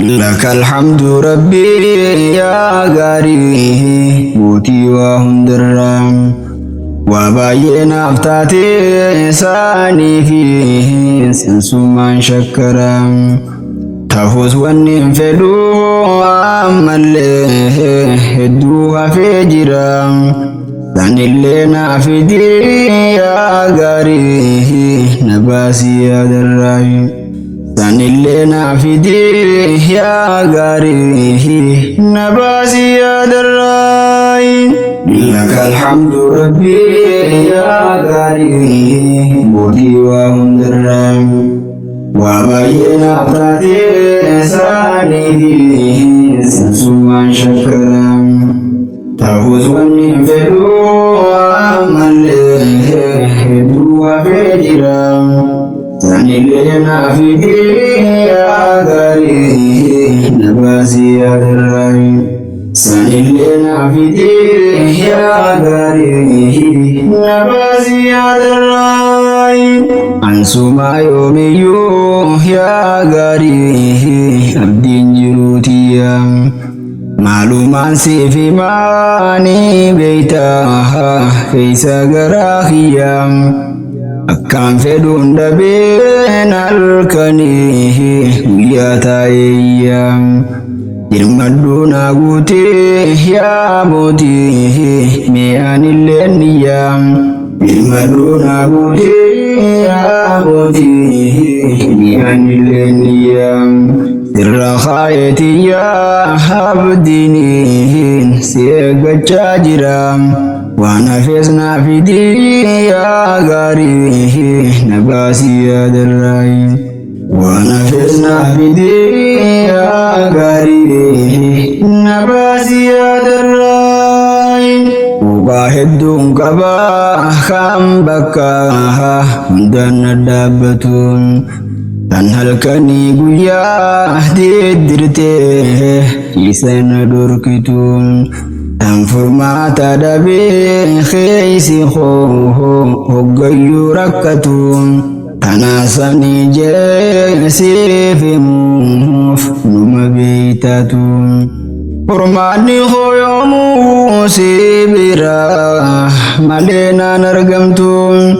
لك الحمد ربي يا غاري بوتي وهندرام وباينا افتاتي ساني فيه سنسومان شكرام تفوز ونين فدو عمالي هدوها في جرام ثاني اللينا في دي يا غاري نباسي يا دراي ثاني اللينا في دي يا غاري نباسي يا دراي لك الحمد ربي يا غاري بودي وهندرام وباينا افتاتي ساني فيه سنسومان شكرام تفوز ونين فدو عمالي هدوها في جرام ثاني اللينا في دي يا غاري نباسي يا دراي ثاني اللينا في دي يا غاري نباسي يا دراي أنسوما يوميو يا غاري أبدين جروتيا معلومان سيفي ماني بيتاها كيسا غراخيا أكام فدون دبين الكنيه ويا تايام جرمدونا غوتي يا موتي ميان اللينيام جرمدونا غوتي يا موتي ميان اللينيام سر خايتي يا عبديني سيغا جاجرام وانا فيسنا في دي يا غاري نباسي يا دراي وانا فيسنا في دي يا غاري نباسي يا دراي وباهدون كبا خام بكا مدن دابتون تنهلكني قويا ديدرته يسن دركتون تنفرما تدبي خيسي هقيو ركتون تناسني جيسي في موف نمبيتتون فرماني خويومو سيبرا مالينا نرقمتون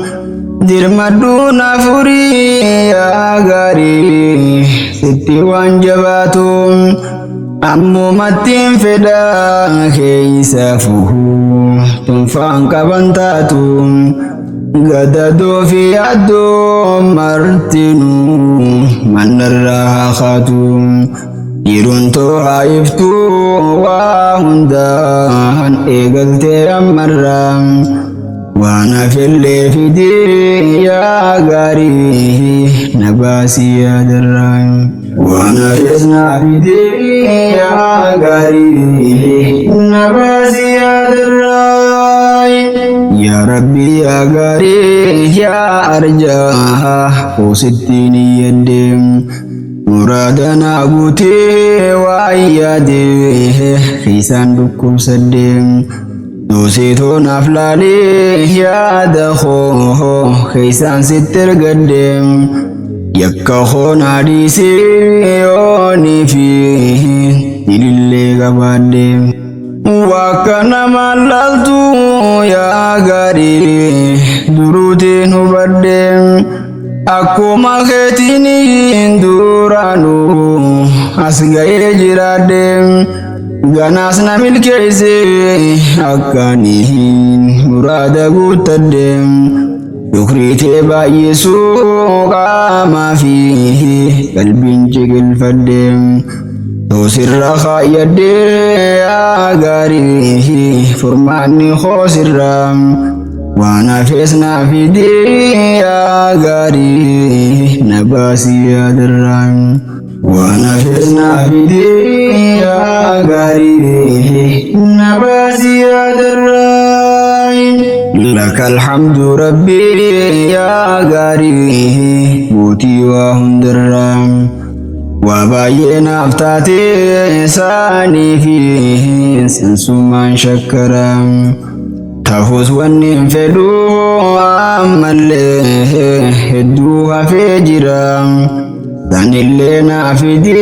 dirmaduna furi ya gari sitti wanjabatun ammu matin feda keisa fuhu tunfan kabantatun gadado fi ado martinu manarra khatun irunto haiftu wa hundan egalte amaram وانا في اللي في دي يا غاري نباسي يا دراي وانا فيسنا في دي يا غاري نباسي يا دراي يا ربي يا غاري يا أرجاها وستيني يدم مرادنا قوتي وعيادي في صندوقكم سدم دوسيتون أفلالي يا دخو خيسان ستر قدم يكخون عديسي يوني فيه دليل قبادم وكان ملالتو يا غاري دروتين بدم أكو مخيتيني دورانو أسغي جرادم ganas na milkeese akkanihin murada guuttadem shukriitee baay'isuu qaama fiihi qalbiin ciqilfaddem toosirra kaayyadee yaa gaarii furmaanni koosirraa waan hafeesnaa fidee yaa gaarii nabaasii yaadarraa وانا فزنا في دي يا غاري نباسي يا دراي لك الحمد ربي يا غاري بوتي وهندرام وباينا افتاتي ساني فيه سنسومان شكرام تفوز ونين فدو عمالي هدوها في جرام ثاني اللينا في دي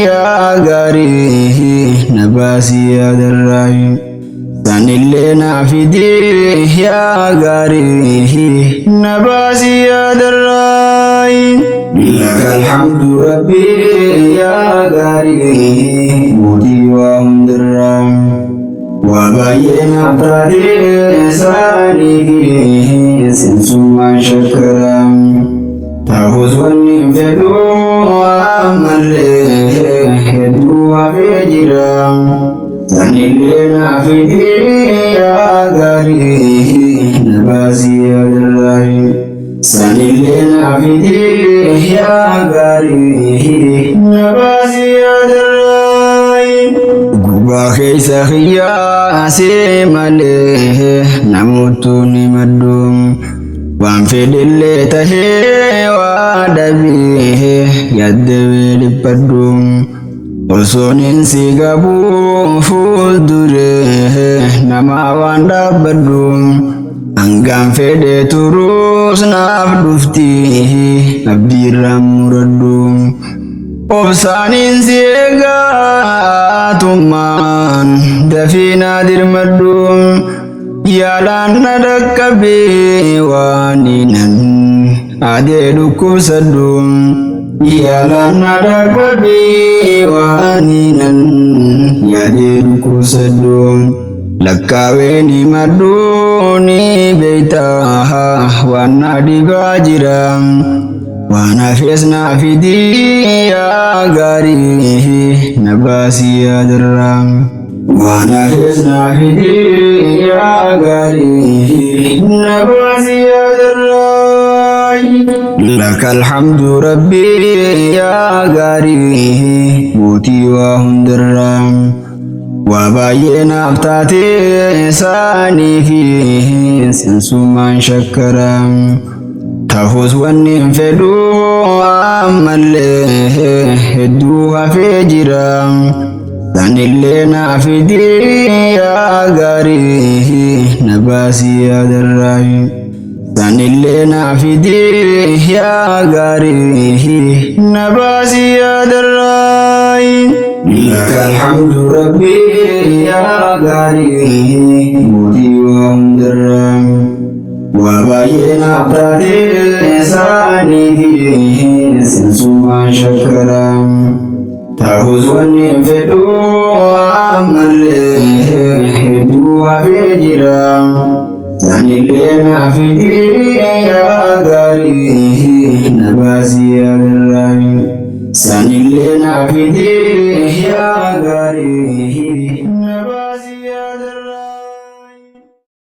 يا nabaasii adarraayi sanillee naafidii yaa gaarii nabaasii adarraayi lakal hamdu rabbii yaa gaarii mootii waa hundarraa wabaay'ee naaftaatee saanii sinsummaan shakkaraa ta'us wanni fedhu ammallee hedduu hafee jira sanillee naafidii yaa gaarii nabaasii adarraayi sanillee naafidii yaa gaarii nabaasii adarraayi gubbaa keessa xiyyaasee malee namoottu ni maddu waan fedhillee tahee waa dhabee yaddabee dhiphadhu osoon si gabuu fuulduree namaa waan dhaabbadhu hangaan fedhee turuus naaf dhufti abdiirraan muradhu obsaaniin si eegaatummaan dafiinaa dirmadhu yaalaan na dhaqqabee waaninan adee dhukkubsadhu yaalaan na dhaqqabee waaninan yaadee dhukkubsadhu lakkaaween himadhu ni beeytaa waan na dhibaa jira waan hafees naafidii yaa gaarii nabaasii adarraa waan hafees naafidii yaa gaarii nabaasii adarraa lakal hamdu rabbii yaa gaarii mootii waa hundarraa wabaay'ee naaftaatee saanii fi sinsummaan shakkaraa ta'us wanni fedhu ammallee hedduu hafee jira sanillee naafidii yaa gaarii nabaasii adarraayi sanillee naafidii yaa gaarii nabaasii adarraayi lakal hamdu rabbii yaa gaarii mootii waa hundarraa wabaay'ee naaftaatee saanii fi sinsummaan shakkaraa ta'us wanni fedhu ammallee hedduu hafee jira sanillee naafidii yaa gaarii nabaasii adarraayi sanillee naafidii yaa gaarii nabaasii adarraayi